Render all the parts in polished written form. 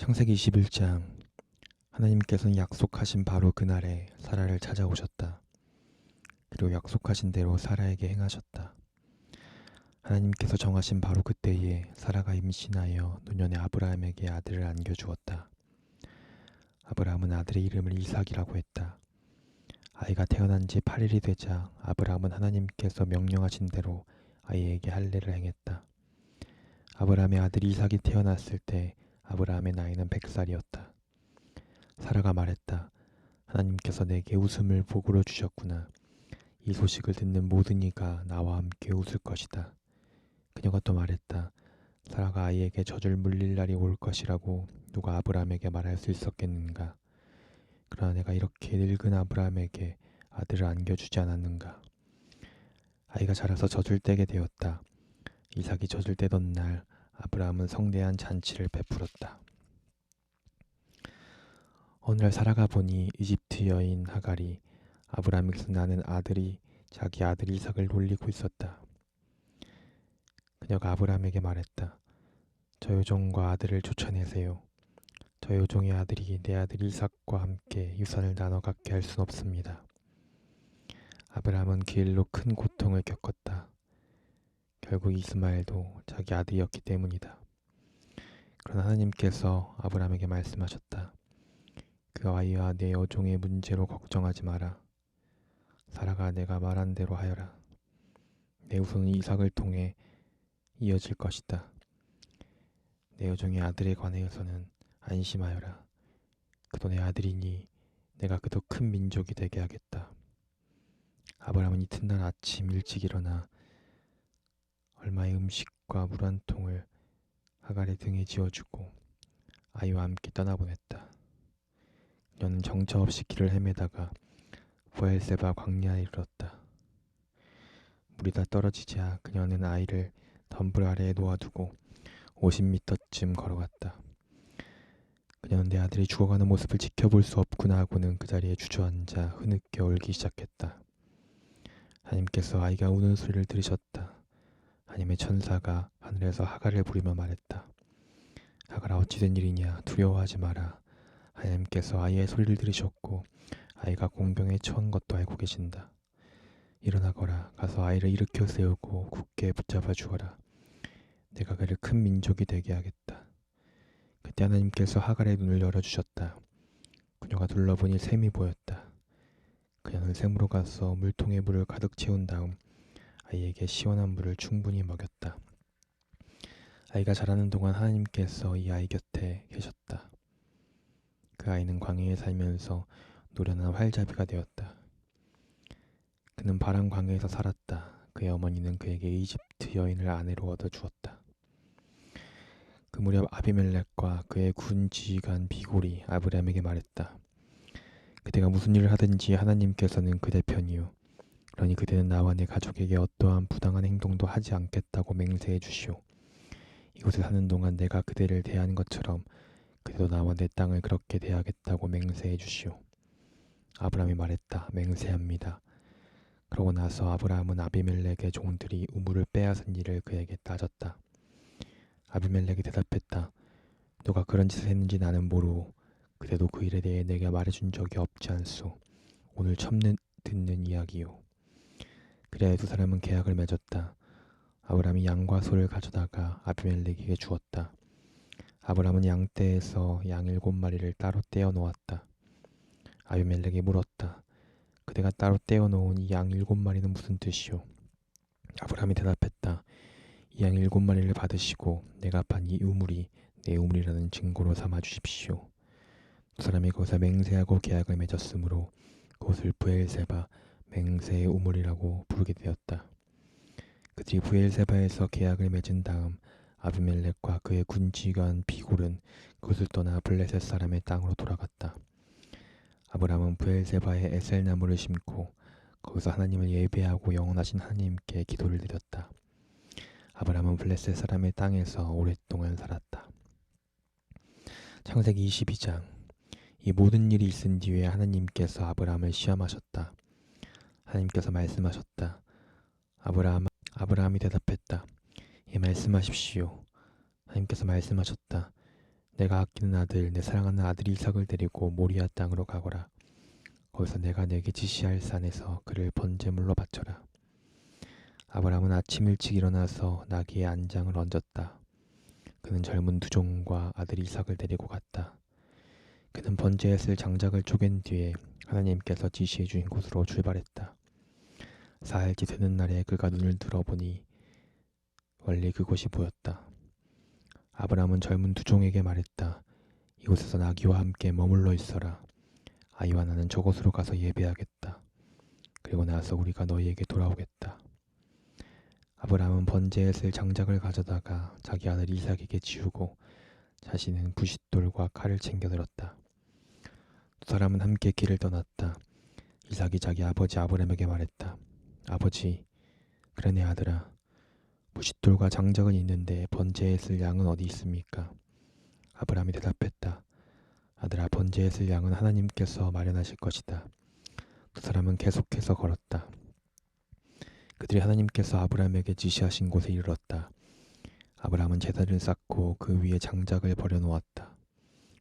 창세기 21장. 하나님께서는 약속하신 바로 그날에 사라를 찾아오셨다. 그리고 약속하신 대로 사라에게 행하셨다. 하나님께서 정하신 바로 그때에 사라가 임신하여 노년의 아브라함에게 아들을 안겨주었다. 아브라함은 아들의 이름을 이삭이라고 했다. 아이가 태어난 지 8일이 되자 아브라함은 하나님께서 명령하신 대로 아이에게 할례를 행했다. 아브라함의 아들 이삭이 태어났을 때 아브라함의 나이는 100살이었다. 사라가 말했다. 하나님께서 내게 웃음을 복으로 주셨구나. 이 소식을 듣는 모든 이가 나와 함께 웃을 것이다. 그녀가 또 말했다. 사라가 아이에게 젖을 물릴 날이 올 것이라고 누가 아브라함에게 말할 수 있었겠는가. 그러나 내가 이렇게 늙은 아브라함에게 아들을 안겨주지 않았는가. 아이가 자라서 젖을 떼게 되었다. 이삭이 젖을 떼던 날 아브라함은 성대한 잔치를 베풀었다. 어느 날 사라가 보니 이집트 여인 하갈이 아브라함에게서 나는 아들이 자기 아들 이삭을 놀리고 있었다. 그녀가 아브라함에게 말했다. 저 여종과 아들을 쫓아내세요. 저 여종의 아들이 내 아들 이삭과 함께 유산을 나눠 갖게 할 순 없습니다. 아브라함은 그 일로 큰 고통을 겪었다. 결국 이스마엘도 자기 아들이었기 때문이다. 그러나 하나님께서 아브라함에게 말씀하셨다. 그 아이와 내 여종의 문제로 걱정하지 마라. 사라가 내가 말한 대로 하여라. 내 후손은 이삭을 통해 이어질 것이다. 내 여종의 아들에 관하여서는 안심하여라. 그도 내 아들이니 내가 그도 큰 민족이 되게 하겠다. 아브라함은 이튿날 아침 일찍 일어나 얼마의 음식과 물 한 통을 하갈의 등에 지어주고 아이와 함께 떠나보냈다. 그녀는 정처 없이 길을 헤매다가 부엘세바 광야에 이르렀다. 물이 다 떨어지자 그녀는 아이를 덤불 아래에 놓아두고 50m쯤 걸어갔다. 그녀는 내 아들이 죽어가는 모습을 지켜볼 수 없구나 하고는 그 자리에 주저앉아 흐느껴 울기 시작했다. 하나님께서 아이가 우는 소리를 들으셨다. 하나님의 천사가 하늘에서 하갈을 부리며 말했다. 하갈아 어찌된 일이냐 두려워하지 마라. 하나님께서 아이의 소리를 들으셨고 아이가 공경에 처한 것도 알고 계신다. 일어나거라. 가서 아이를 일으켜 세우고 굳게 붙잡아 주어라. 내가 그를 큰 민족이 되게 하겠다. 그때 하나님께서 하갈의 눈을 열어주셨다. 그녀가 둘러보니 샘이 보였다. 그녀는 샘으로 가서 물통에 물을 가득 채운 다음 아이에게 시원한 물을 충분히 먹였다. 아이가 자라는 동안 하나님께서 이 아이 곁에 계셨다. 그 아이는 광야에 살면서 노련한 활잡이가 되었다. 그는 바람 광야에서 살았다. 그의 어머니는 그에게 이집트 여인을 아내로 얻어주었다. 그 무렵 아비멜렉과 그의 군 지휘관 비골이 아브라함에게 말했다. 그대가 무슨 일을 하든지 하나님께서는 그대 편이요. 그러니 그대는 나와 내 가족에게 어떠한 부당한 행동도 하지 않겠다고 맹세해 주시오. 이곳에 사는 동안 내가 그대를 대한 것처럼 그대도 나와 내 땅을 그렇게 대하겠다고 맹세해 주시오. 아브라함이 말했다. 맹세합니다. 그러고 나서 아브라함은 아비멜렉의 종들이 우물을 빼앗은 일을 그에게 따졌다. 아비멜렉이 대답했다. 누가 그런 짓을 했는지 나는 모르오. 그대도 그 일에 대해 내게 말해준 적이 없지 않소. 오늘 처음 듣는 이야기요. 그래야 두 사람은 계약을 맺었다. 아브라함이 양과 소를 가져다가 아비멜렉에게 주었다. 아브라함은 양떼에서 양 7마리를 따로 떼어 놓았다. 아비멜렉이 물었다. 그대가 따로 떼어 놓은 이 양 7마리는 무슨 뜻이오? 아브라함이 대답했다. 이 양 7마리를 받으시고 내가 판 이 우물이 내 우물이라는 증거로 삼아 주십시오. 두 사람이 거기서 맹세하고 계약을 맺었으므로 그곳을 브엘세바 맹세의 우물이라고 부르게 되었다. 그들이 브엘세바에서 계약을 맺은 다음 아비멜렉과 그의 군지관 비골은 그곳을 떠나 블레셋 사람의 땅으로 돌아갔다. 아브라함은 브엘세바에 에셀나무를 심고 거기서 하나님을 예배하고 영원하신 하나님께 기도를 드렸다. 아브라함은 블레셋 사람의 땅에서 오랫동안 살았다. 창세기 22장. 이 모든 일이 있은 뒤에 하나님께서 아브라함을 시험하셨다. 하나님께서 말씀하셨다. 아브라함이 대답했다. 예, 말씀하십시오. 하나님께서 말씀하셨다. 내가 아끼는 아들, 내 사랑하는 아들 이삭을 데리고 모리아 땅으로 가거라. 거기서 내가 내게 지시할 산에서 그를 번제물로 바쳐라. 아브라함은 아침 일찍 일어나서 나귀의 안장을 얹었다. 그는 젊은 두 종과 아들 이삭을 데리고 갔다. 그는 번제에 쓸 장작을 쪼갠 뒤에 하나님께서 지시해 주신 곳으로 출발했다. 사흘째 되는 날에 그가 눈을 들어보니 멀리 그곳이 보였다. 아브라함은 젊은 두 종에게 말했다. 이곳에서 나귀와 함께 머물러 있어라. 아이와 나는 저곳으로 가서 예배하겠다. 그리고 나서 우리가 너희에게 돌아오겠다. 아브라함은 번제에 쓸 장작을 가져다가 자기 아들 이삭에게 지우고 자신은 부싯돌과 칼을 챙겨 들었다. 두 사람은 함께 길을 떠났다. 이삭이 자기 아버지 아브라함에게 말했다. 아버지, 그래 내 아들아. 부싯돌과 장작은 있는데 번제에 쓸 양은 어디 있습니까? 아브라함이 대답했다. 아들아, 번제에 쓸 양은 하나님께서 마련하실 것이다. 두 사람은 계속해서 걸었다. 그들이 하나님께서 아브라함에게 지시하신 곳에 이르렀다. 아브라함은 제단을 쌓고 그 위에 장작을 버려놓았다.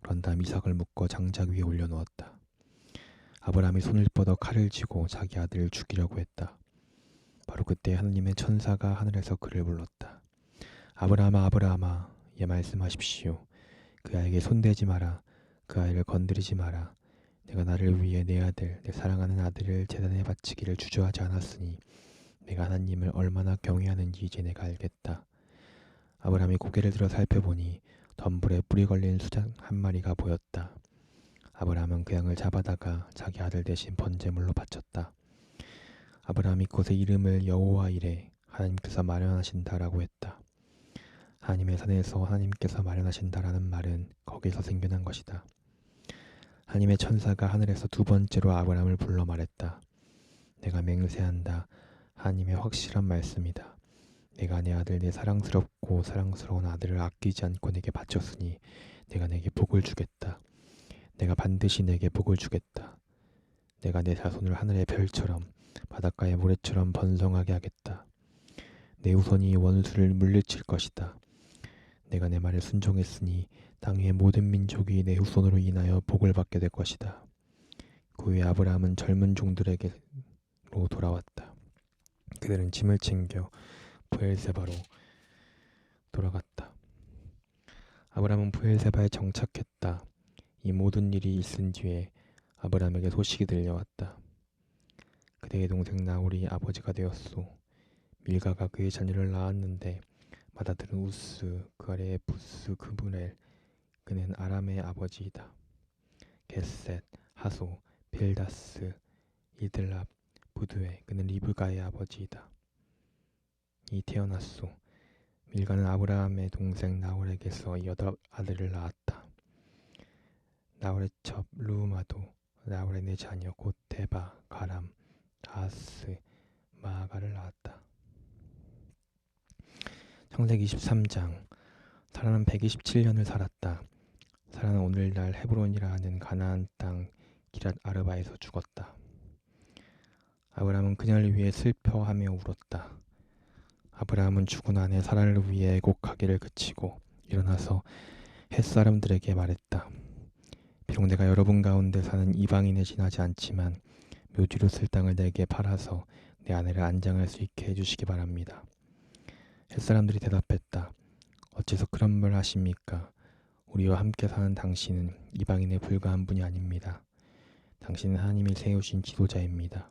그런 다음 이삭을 묶어 장작 위에 올려놓았다. 아브라함이 손을 뻗어 칼을 쥐고 자기 아들을 죽이려고 했다. 바로 그때 하나님의 천사가 하늘에서 그를 불렀다. 아브라함아, 아브라함아, 예 말씀하십시오. 그 아이에게 손대지 마라. 그 아이를 건드리지 마라. 내가 나를 위해 내 아들, 내 사랑하는 아들을 제단에 바치기를 주저하지 않았으니 내가 하나님을 얼마나 경외하는지 이제 내가 알겠다. 아브라함이 고개를 들어 살펴보니 덤불에 뿔이 걸린 수장 한 마리가 보였다. 아브라함은 그 양을 잡아다가 자기 아들 대신 번제물로 바쳤다. 아브라함이 그곳에 이름을 여호와 이레, 하나님께서 마련하신다라고 했다. 하나님의 산에서 하나님께서 마련하신다라는 말은 거기서 생겨난 것이다. 하나님의 천사가 하늘에서 두 번째로 아브라함을 불러 말했다. 내가 맹세한다. 하나님의 확실한 말씀이다. 내가 내 아들, 내 사랑스럽고 사랑스러운 아들을 아끼지 않고 내게 바쳤으니 내가 내게 복을 주겠다. 내가 반드시 내게 복을 주겠다. 내가 내 자손을 하늘의 별처럼 바닷가의 모래처럼 번성하게 하겠다. 내 후손이 원수를 물리칠 것이다. 내가 내 말에 순종했으니 땅 위의 모든 민족이 내 후손으로 인하여 복을 받게 될 것이다. 그 후에 아브라함은 젊은 종들에게로 돌아왔다. 그들은 짐을 챙겨 브엘세바로 돌아갔다. 아브라함은 브엘세바에 정착했다. 이 모든 일이 있은 뒤에 아브라함에게 소식이 들려왔다. 그대의 동생 나홀이 아버지가 되었소. 밀가가 그의 자녀를 낳았는데 맏아들은 우스, 그 아래에 부스, 그브넬, 그는 아람의 아버지이다. 겟셋, 하소, 빌다스, 이들랍, 부두에, 그는 리브가의 아버지이다. 이 태어났소. 밀가는 아브라함의 동생 나홀에게서 8 아들을 낳았다. 나홀의 첩 루마도 나홀의 네 자녀 곧 데바, 가람, 다하스, 마아가를 낳았다. 창세기 23장. 사라는 127년을 살았다. 사라는 오늘날 헤브론이라 하는 가나안 땅 기랏 아르바에서 죽었다. 아브라함은 그녀를 위해 슬퍼하며 울었다. 아브라함은 죽은 아내 사라를 위해 애곡하기를 그치고 일어나서 햇사람들에게 말했다. 비록 내가 여러분 가운데 사는 이방인에 지나지 않지만 묘지로 쓸 땅을 내게 팔아서 내 아내를 안장할 수 있게 해주시기 바랍니다. 햇사람들이 대답했다. 어째서 그런 말 하십니까? 우리와 함께 사는 당신은 이방인에 불과한 분이 아닙니다. 당신은 하나님이 세우신 지도자입니다.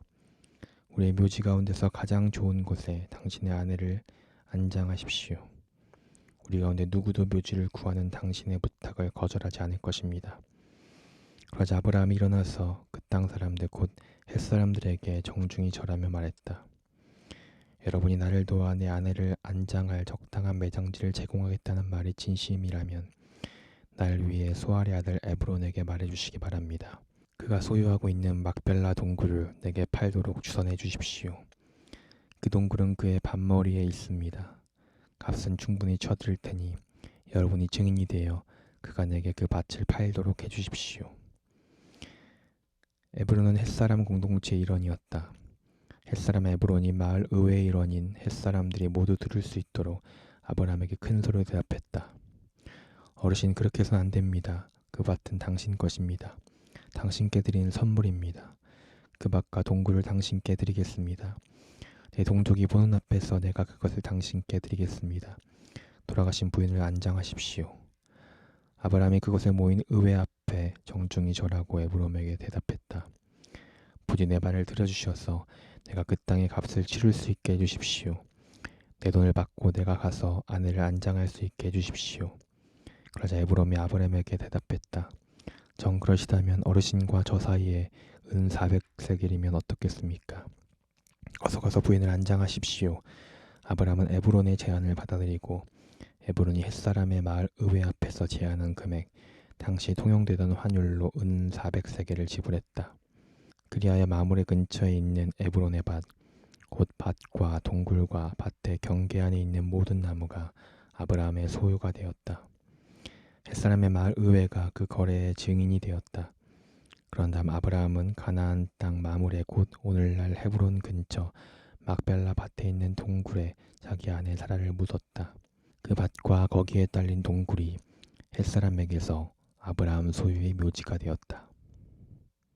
우리의 묘지 가운데서 가장 좋은 곳에 당신의 아내를 안장하십시오. 우리 가운데 누구도 묘지를 구하는 당신의 부탁을 거절하지 않을 것입니다. 그러자 아브라함이 일어나서 그 땅 사람들 곧 햇사람들에게 정중히 절하며 말했다. 여러분이 나를 도와 내 아내를 안장할 적당한 매장지를 제공하겠다는 말이 진심이라면 날 위해 소알의 아들 에브론에게 말해주시기 바랍니다. 그가 소유하고 있는 막벨라 동굴을 내게 팔도록 주선해 주십시오. 그 동굴은 그의 밭머리에 있습니다. 값은 충분히 쳐드릴 테니 여러분이 증인이 되어 그가 내게 그 밭을 팔도록 해주십시오. 에브론은 햇사람 공동체의 일원이었다. 햇사람 에브론이 마을 의회의 일원인 햇사람들이 모두 들을 수 있도록 아브라함에게 큰 소리로 대답했다. 어르신 그렇게 해서는 안 됩니다. 그 밭은 당신 것입니다. 당신께 드리는 선물입니다. 그 밭과 동굴을 당신께 드리겠습니다. 내 동족이 보는 앞에서 내가 그것을 당신께 드리겠습니다. 돌아가신 부인을 안장하십시오. 아브라함이 그곳에 모인 의회 앞에 정중히 절하고 에브롬에게 대답했다. 부디 내 말을 들어주셔서 내가 그 땅의 값을 치를 수 있게 해주십시오. 내 돈을 받고 내가 가서 아내를 안장할 수 있게 해주십시오. 그러자 에브롬이 아브라함에게 대답했다. 정 그러시다면 어르신과 저 사이에 은 400세겔이면 어떻겠습니까? 어서 가서 부인을 안장하십시오. 아브라함은 에브론의 제안을 받아들이고 에브론이 햇사람의 마을 의회 앞에서 제안한 금액, 당시 통용되던 환율로 은 400세겔을 지불했다. 그리하여 마므레 근처에 있는 에브론의 밭, 곧 밭과 동굴과 밭의 경계 안에 있는 모든 나무가 아브라함의 소유가 되었다. 햇사람의 마을 의회가 그 거래의 증인이 되었다. 그런 다음 아브라함은 가나안 땅 마므레 곧 오늘날 헤브론 근처 막벨라 밭에 있는 동굴에 자기 아내 사라를 묻었다. 그 밭과 거기에 딸린 동굴이 햇사람에게서 아브라함 소유의 묘지가 되었다.